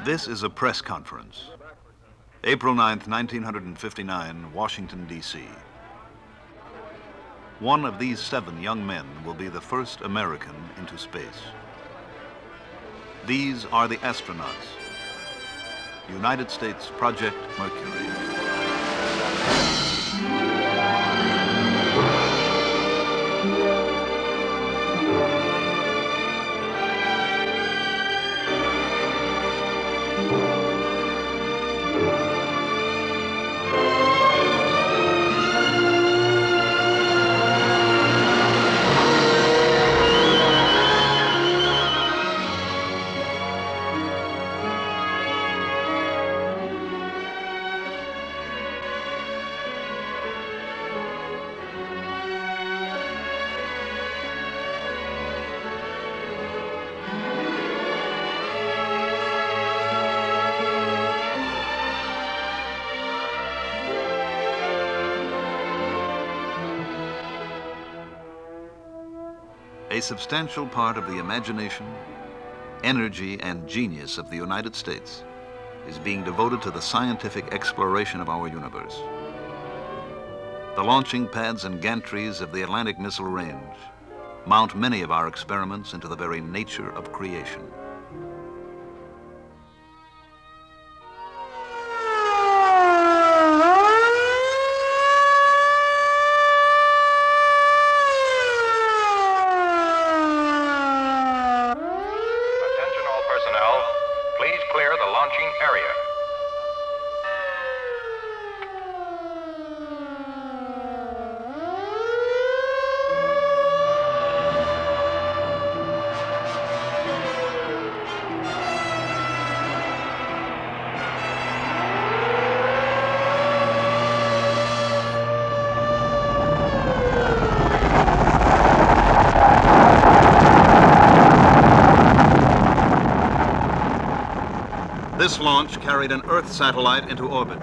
This is a press conference. April 9th, 1959, Washington, D.C. One of these 7 young men will be the first American into space. These are the astronauts. United States Project Mercury. A substantial part of the imagination, energy, and genius of the United States is being devoted to the scientific exploration of our universe. The launching pads and gantries of the Atlantic Missile Range mount many of our experiments into the very nature of creation. This launch carried an Earth satellite into orbit.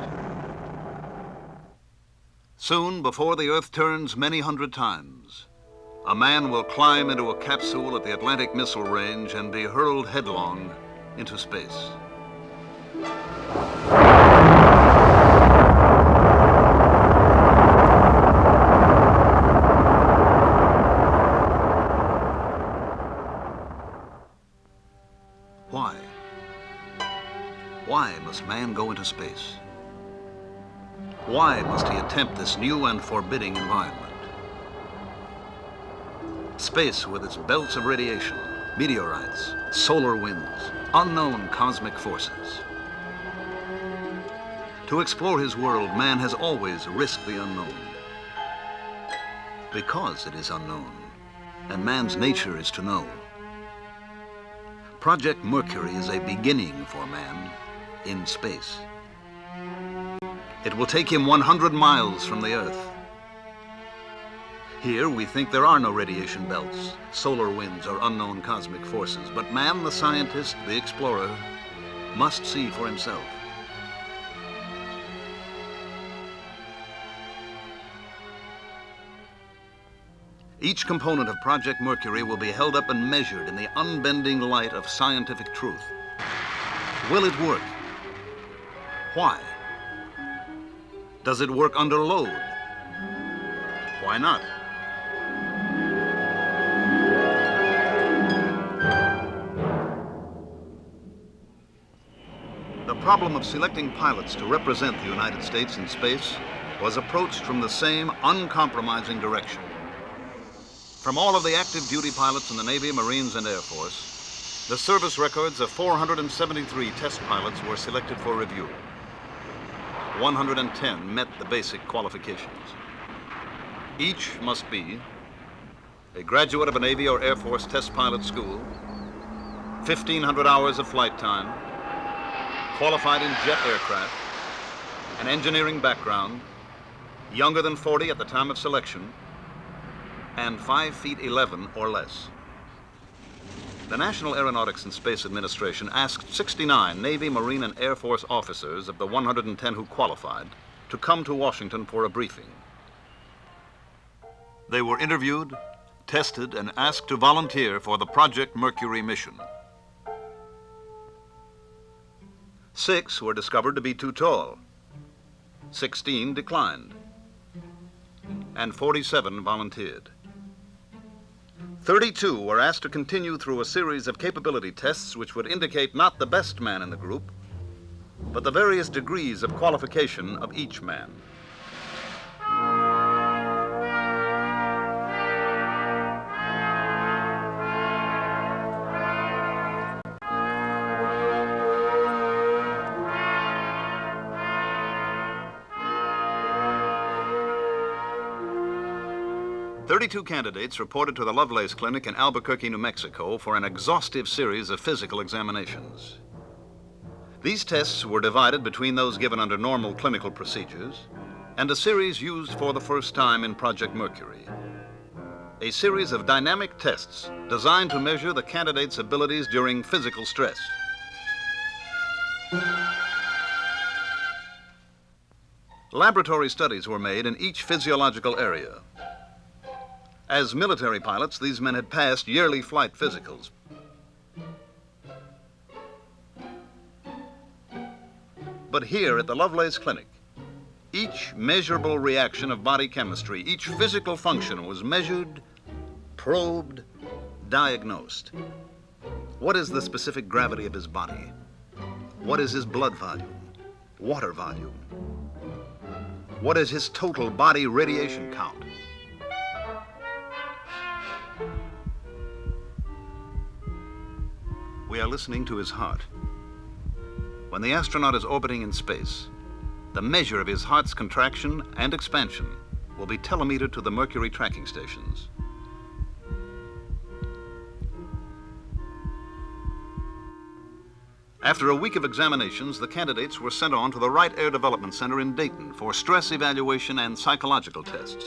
Soon, before the Earth turns many hundred times, a man will climb into a capsule at the Atlantic Missile Range and be hurled headlong into space. Why? Why must man go into space? Why must he attempt this new and forbidding environment? Space with its belts of radiation, meteorites, solar winds, unknown cosmic forces. To explore his world, man has always risked the unknown. Because it is unknown, and man's nature is to know. Project Mercury is a beginning for man in space. It will take him 100 miles from the Earth. Here we think there are no radiation belts, solar winds, or unknown cosmic forces, but man, the scientist, the explorer, must see for himself. Each component of Project Mercury will be held up and measured in the unbending light of scientific truth. Will it work? Why? Does it work under load? Why not? The problem of selecting pilots to represent the United States in space was approached from the same uncompromising direction. From all of the active duty pilots in the Navy, Marines, and Air Force, the service records of 473 test pilots were selected for review. 110 met the basic qualifications. Each must be a graduate of a Navy or Air Force test pilot school, 1,500 hours of flight time, qualified in jet aircraft, an engineering background, younger than 40 at the time of selection, and 5 feet 11 or less. The National Aeronautics and Space Administration asked 69 Navy, Marine, and Air Force officers of the 110 who qualified to come to Washington for a briefing. They were interviewed, tested, and asked to volunteer for the Project Mercury mission. 6 were discovered to be too tall. 16 declined. And 47 volunteered. 32 were asked to continue through a series of capability tests which would indicate not the best man in the group, but the various degrees of qualification of each man. "32 candidates reported to the Lovelace Clinic in Albuquerque, New Mexico for an exhaustive series of physical examinations. These tests were divided between those given under normal clinical procedures and a series used for the first time in Project Mercury. A series of dynamic tests designed to measure the candidates' abilities during physical stress. Laboratory studies were made in each physiological area. As military pilots, these men had passed yearly flight physicals. But here at the Lovelace Clinic, each measurable reaction of body chemistry, each physical function was measured, probed, diagnosed. What is the specific gravity of his body? What is his blood volume, water volume? What is his total body radiation count? We are listening to his heart. When the astronaut is orbiting in space, the measure of his heart's contraction and expansion will be telemetered to the Mercury tracking stations. After a week of examinations, the candidates were sent on to the Wright Air Development Center in Dayton for stress evaluation and psychological tests.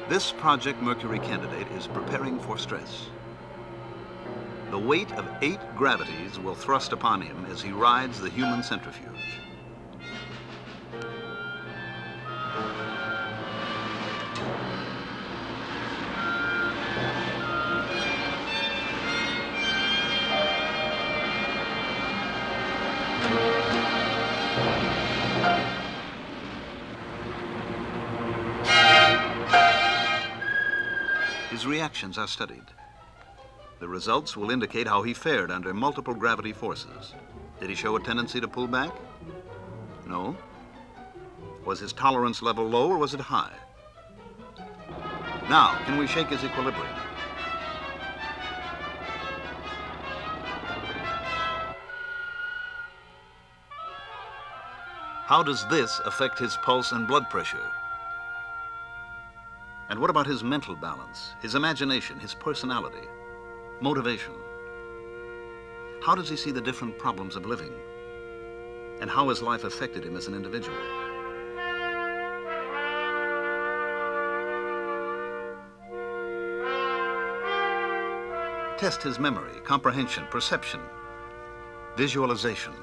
This Project Mercury candidate is preparing for stress. The weight of 8 gravities will thrust upon him as he rides the human centrifuge. His reactions are studied. The results will indicate how he fared under multiple gravity forces. Did he show a tendency to pull back? No. Was his tolerance level low or was it high? Now, can we shake his equilibrium? How does this affect his pulse and blood pressure? And what about his mental balance, his imagination, his personality, motivation? How does he see the different problems of living? And how has life affected him as an individual? Test his memory, comprehension, perception, visualization.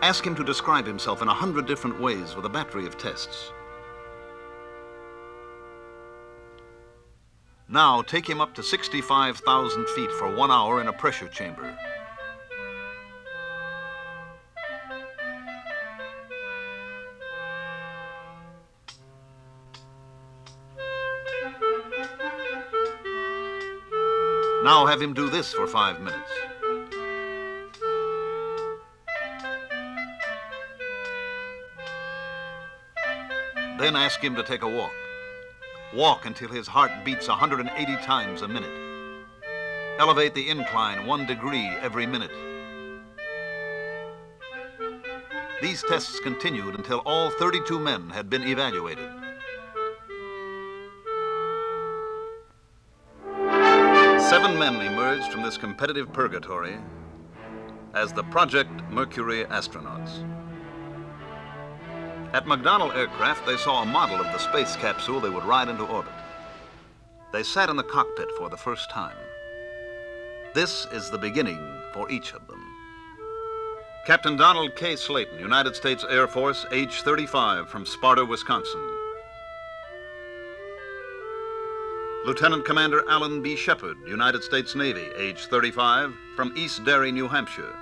Ask him to describe himself in 100 different ways with a battery of tests. Now take him up to 65,000 feet for 1 hour in a pressure chamber. Now have him do this for 5 minutes. Then ask him to take a walk. Walk until his heart beats 180 times a minute. Elevate the incline 1 degree every minute. These tests continued until all 32 men had been evaluated. Seven men emerged from this competitive purgatory as the Project Mercury astronauts. At McDonnell Aircraft, they saw a model of the space capsule they would ride into orbit. They sat in the cockpit for the first time. This is the beginning for each of them. Captain Donald K. Slayton, United States Air Force, age 35, from Sparta, Wisconsin. Lieutenant Commander Alan B. Shepherd, United States Navy, age 35, from East Derry, New Hampshire.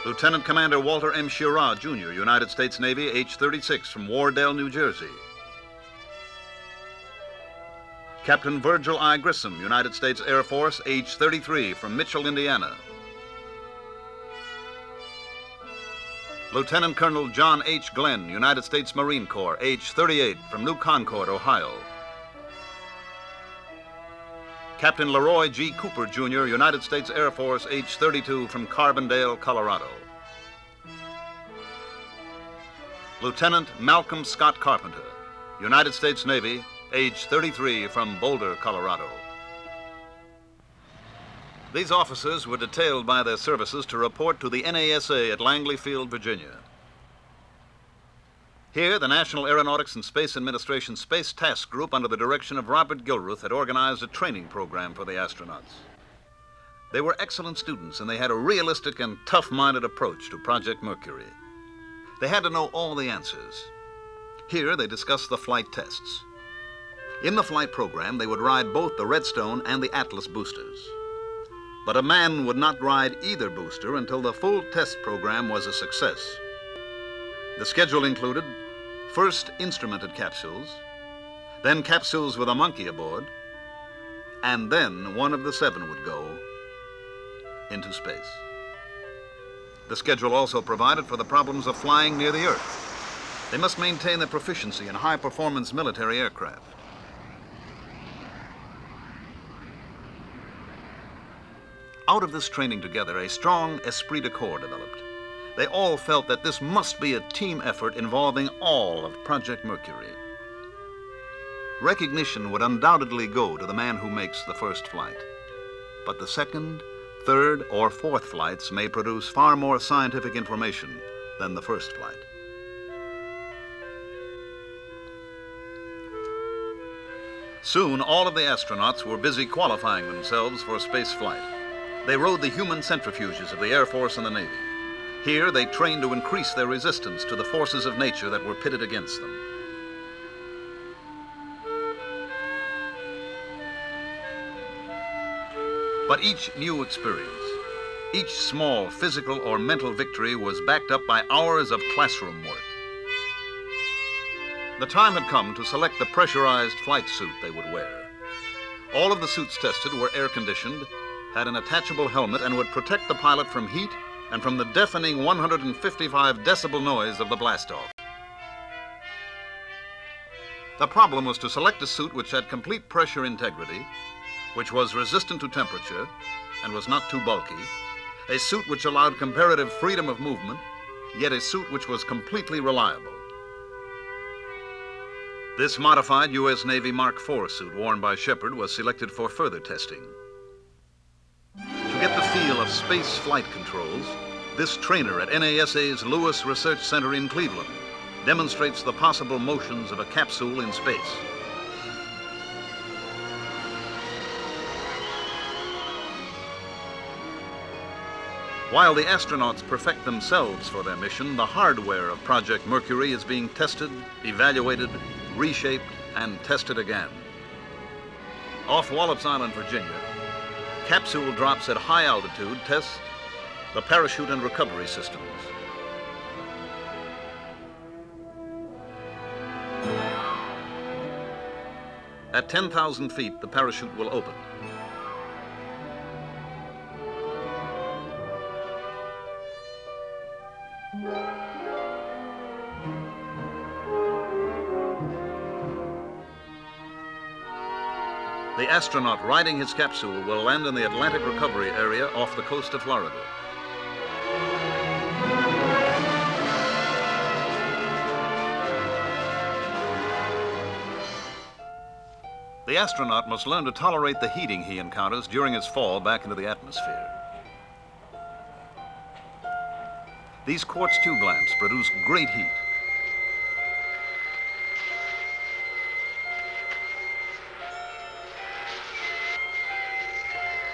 Lieutenant Commander Walter M. Schirra, Jr., United States Navy, age 36, from Wardell, New Jersey. Captain Virgil I. Grissom, United States Air Force, age 33, from Mitchell, Indiana. Lieutenant Colonel John H. Glenn, United States Marine Corps, age 38, from New Concord, Ohio. Captain Leroy G. Cooper, Jr., United States Air Force, age 32, from Carbondale, Colorado. Lieutenant Malcolm Scott Carpenter, United States Navy, age 33, from Boulder, Colorado. These officers were detailed by their services to report to the NASA at Langley Field, Virginia. Here, the National Aeronautics and Space Administration Space Task Group, under the direction of Robert Gilruth, had organized a training program for the astronauts. They were excellent students, and they had a realistic and tough-minded approach to Project Mercury. They had to know all the answers. Here, they discussed the flight tests. In the flight program, they would ride both the Redstone and the Atlas boosters. But a man would not ride either booster until the full test program was a success. The schedule included first instrumented capsules, then capsules with a monkey aboard, and then one of the 7 would go into space. The schedule also provided for the problems of flying near the Earth. They must maintain their proficiency in high-performance military aircraft. Out of this training together, a strong esprit de corps developed. They all felt that this must be a team effort involving all of Project Mercury. Recognition would undoubtedly go to the man who makes the first flight. But the second, third, or fourth flights may produce far more scientific information than the first flight. Soon, all of the astronauts were busy qualifying themselves for space flight. They rode the human centrifuges of the Air Force and the Navy. Here, they trained to increase their resistance to the forces of nature that were pitted against them. But each new experience, each small physical or mental victory was backed up by hours of classroom work. The time had come to select the pressurized flight suit they would wear. All of the suits tested were air-conditioned, had an attachable helmet, and would protect the pilot from heat and from the deafening 155 decibel noise of the blastoff. The problem was to select a suit which had complete pressure integrity, which was resistant to temperature and was not too bulky, a suit which allowed comparative freedom of movement, yet a suit which was completely reliable. This modified U.S. Navy Mark IV suit worn by Shephard was selected for further testing. To get the feel of space flight controls, this trainer at NASA's Lewis Research Center in Cleveland demonstrates the possible motions of a capsule in space. While the astronauts perfect themselves for their mission, the hardware of Project Mercury is being tested, evaluated, reshaped, and tested again. Off Wallops Island, Virginia, capsule drops at high altitude test the parachute and recovery systems. At 10,000 feet, the parachute will open. The astronaut riding his capsule will land in the Atlantic recovery area off the coast of Florida. The astronaut must learn to tolerate the heating he encounters during his fall back into the atmosphere. These quartz tube lamps produce great heat.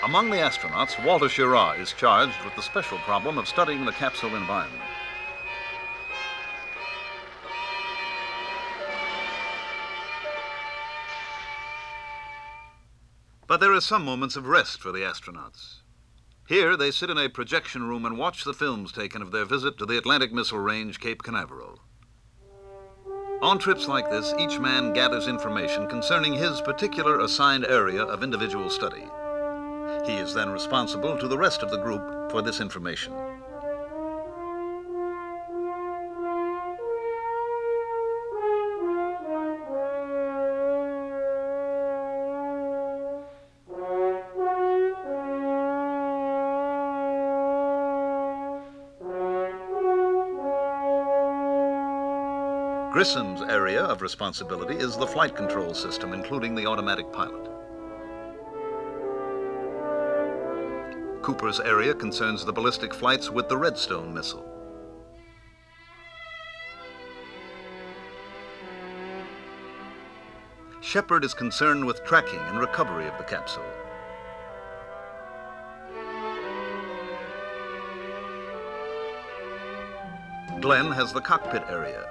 Among the astronauts, Walter Schirra is charged with the special problem of studying the capsule environment. But there are some moments of rest for the astronauts. Here, they sit in a projection room and watch the films taken of their visit to the Atlantic Missile Range, Cape Canaveral. On trips like this, each man gathers information concerning his particular assigned area of individual study. He is then responsible to the rest of the group for this information. Grissom's area of responsibility is the flight control system, including the automatic pilot. Cooper's area concerns the ballistic flights with the Redstone missile. SHEPHARD is concerned with tracking and recovery of the capsule. Glenn has the cockpit area.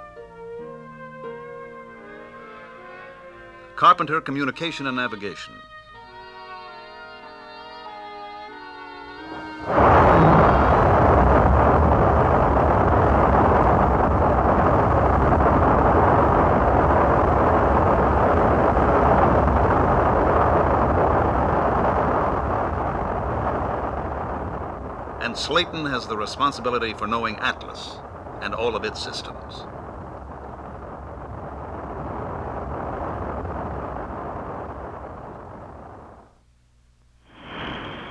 Carpenter, communication and navigation. And Slayton has the responsibility for knowing Atlas and all of its systems.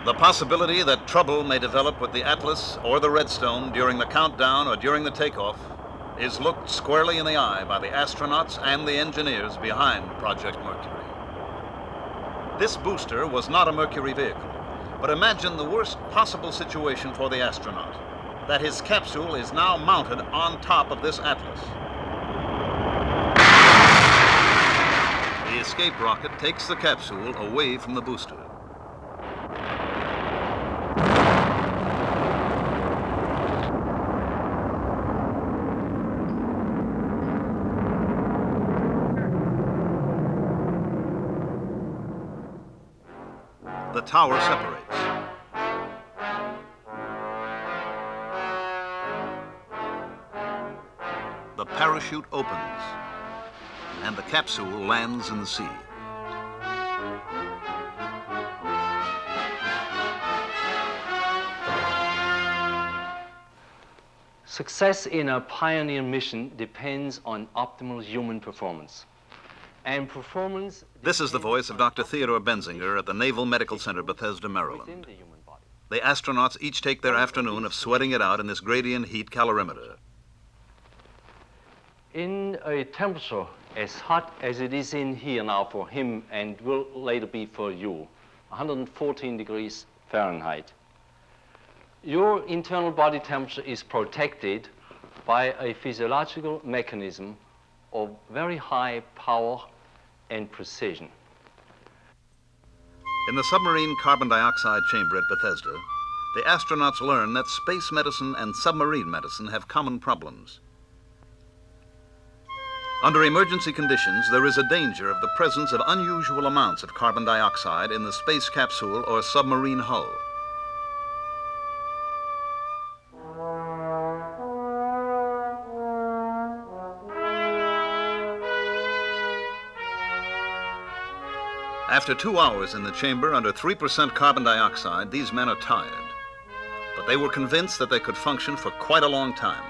The possibility that trouble may develop with the Atlas or the Redstone during the countdown or during the takeoff is looked squarely in the eye by the astronauts and the engineers behind Project Mercury. This booster was not a Mercury vehicle, but imagine the worst possible situation for the astronaut, that his capsule is now mounted on top of this Atlas. The escape rocket takes the capsule away from the booster. The tower separates. The parachute opens, and the capsule lands in the sea. Success in a pioneer mission depends on optimal human performance. And performance... This is the voice of Dr. Theodore Benzinger at the Naval Medical Center, Bethesda, Maryland. The astronauts each take their afternoon of sweating it out in this gradient heat calorimeter. In a temperature as hot as it is in here now for him and will later be for you, 114 degrees Fahrenheit, your internal body temperature is protected by a physiological mechanism of very high power and precision. In the submarine carbon dioxide chamber at Bethesda, the astronauts learn that space medicine and submarine medicine have common problems. Under emergency conditions, there is a danger of the presence of unusual amounts of carbon dioxide in the space capsule or submarine hull. After 2 hours in the chamber under 3% carbon dioxide, these men are tired. But they were convinced that they could function for quite a long time,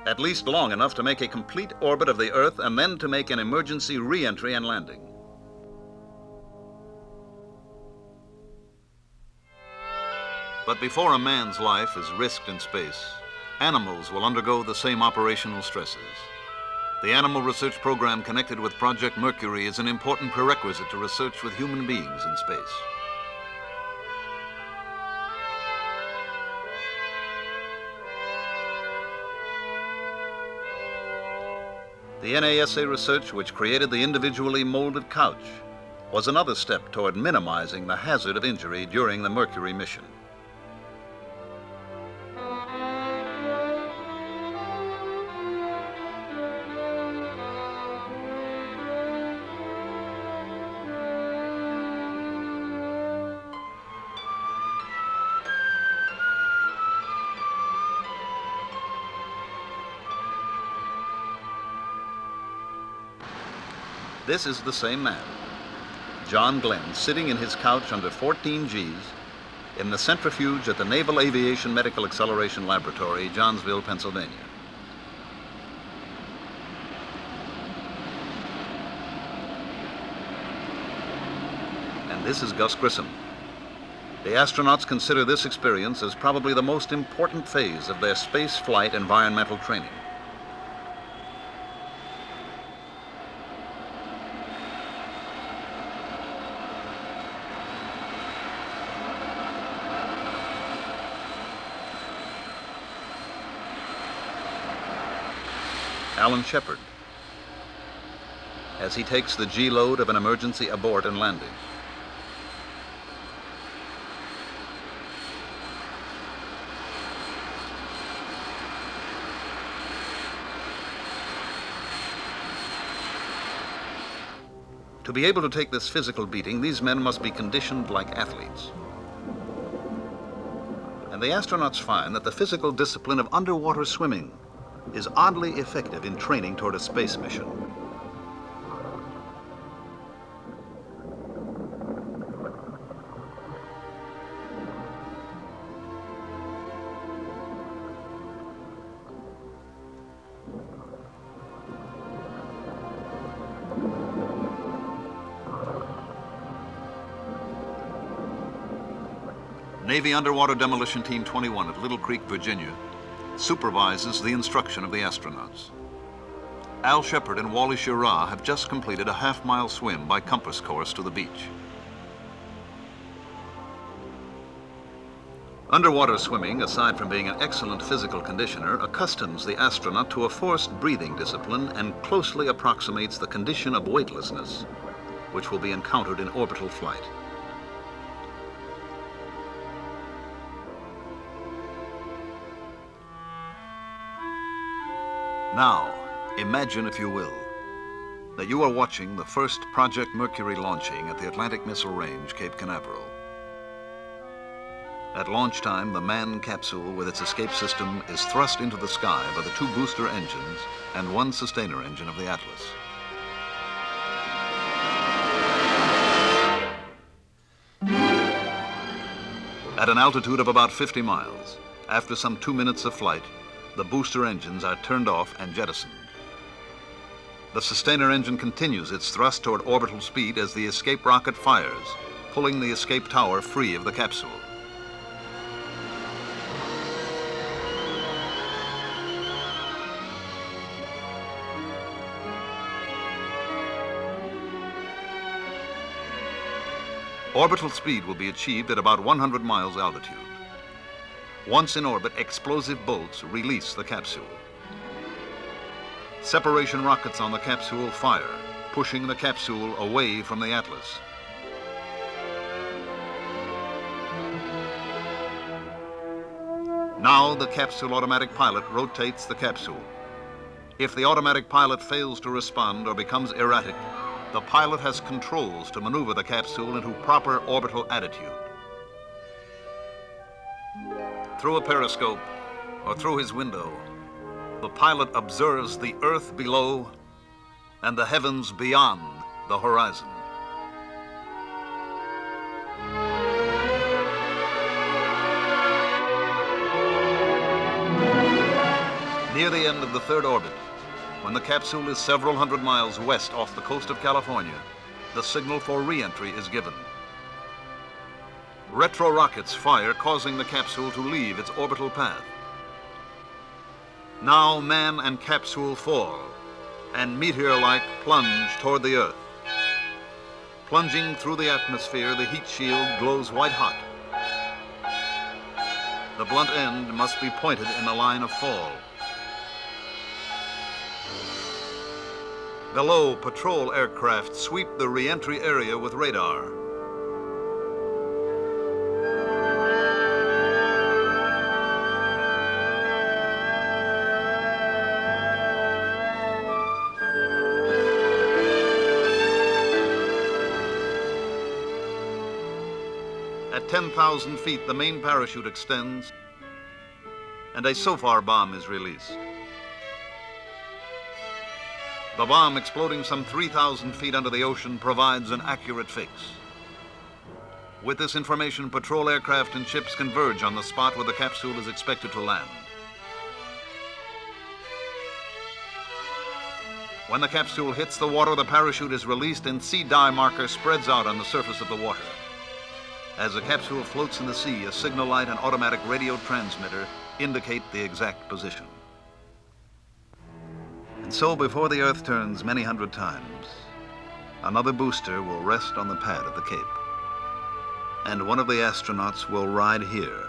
at least long enough to make a complete orbit of the Earth and then to make an emergency re-entry and landing. But before a man's life is risked in space, animals will undergo the same operational stresses. The animal research program connected with Project Mercury is an important prerequisite to research with human beings in space. The NASA research which created the individually molded couch was another step toward minimizing the hazard of injury during the Mercury mission. This is the same man, John Glenn, sitting in his couch under 14 Gs in the centrifuge at the Naval Aviation Medical Acceleration Laboratory, Johnsville, Pennsylvania. And this is Gus Grissom. The astronauts consider this experience as probably the most important phase of their space flight environmental training. Alan Shepard, as he takes the G-load of an emergency abort and landing. To be able to take this physical beating, these men must be conditioned like athletes. And the astronauts find that the physical discipline of underwater swimming is oddly effective in training toward a space mission. Navy Underwater Demolition Team 21 at Little Creek, Virginia, supervises the instruction of the astronauts. Al Shepard and Wally Schirra have just completed a half-mile swim by compass course to the beach. Underwater swimming, aside from being an excellent physical conditioner, accustoms the astronaut to a forced breathing discipline and closely approximates the condition of weightlessness, which will be encountered in orbital flight. Now, imagine, if you will, that you are watching the first Project Mercury launching at the Atlantic Missile Range, Cape Canaveral. At launch time, the manned capsule with its escape system is thrust into the sky by the 2 booster engines and 1 sustainer engine of the Atlas. At an altitude of about 50 miles, after some 2 minutes of flight, the booster engines are turned off and jettisoned. The sustainer engine continues its thrust toward orbital speed as the escape rocket fires, pulling the escape tower free of the capsule. Orbital speed will be achieved at about 100 miles altitude. Once in orbit, explosive bolts release the capsule. Separation rockets on the capsule fire, pushing the capsule away from the Atlas. Now the capsule automatic pilot rotates the capsule. If the automatic pilot fails to respond or becomes erratic, the pilot has controls to maneuver the capsule into proper orbital attitude. Through a periscope or through his window, the pilot observes the earth below and the heavens beyond the horizon. Near the end of the 3rd orbit, when the capsule is several hundred miles west off the coast of California, the signal for re-entry is given. Retro rockets fire, causing the capsule to leave its orbital path. Now man and capsule fall, and meteor-like plunge toward the Earth. Plunging through the atmosphere, the heat shield glows white hot. The blunt end must be pointed in the line of fall. Below, patrol aircraft sweep the re-entry area with radar. At 10,000 feet, the main parachute extends, and a SOFAR bomb is released. The bomb, exploding some 3,000 feet under the ocean, provides an accurate fix. With this information, patrol aircraft and ships converge on the spot where the capsule is expected to land. When the capsule hits the water, the parachute is released and sea dye marker spreads out on the surface of the water. As the capsule floats in the sea, a signal light and automatic radio transmitter indicate the exact position. And so, before the Earth turns many hundred times, another booster will rest on the pad of the Cape. And one of the astronauts will ride here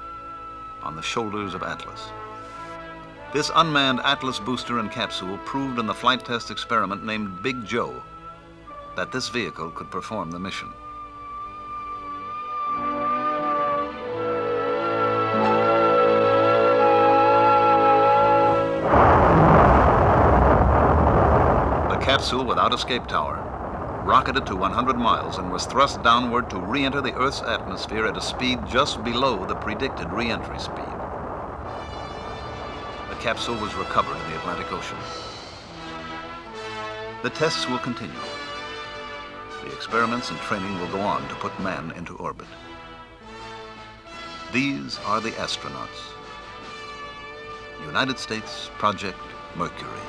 on the shoulders of Atlas. This unmanned Atlas booster and capsule proved in the flight test experiment named Big Joe that this vehicle could perform the mission. The capsule, without escape tower, rocketed to 100 miles and was thrust downward to re-enter the Earth's atmosphere at a speed just below the predicted re-entry speed. The capsule was recovered in the Atlantic Ocean. The tests will continue. The experiments and training will go on to put man into orbit. These are the astronauts. United States Project Mercury.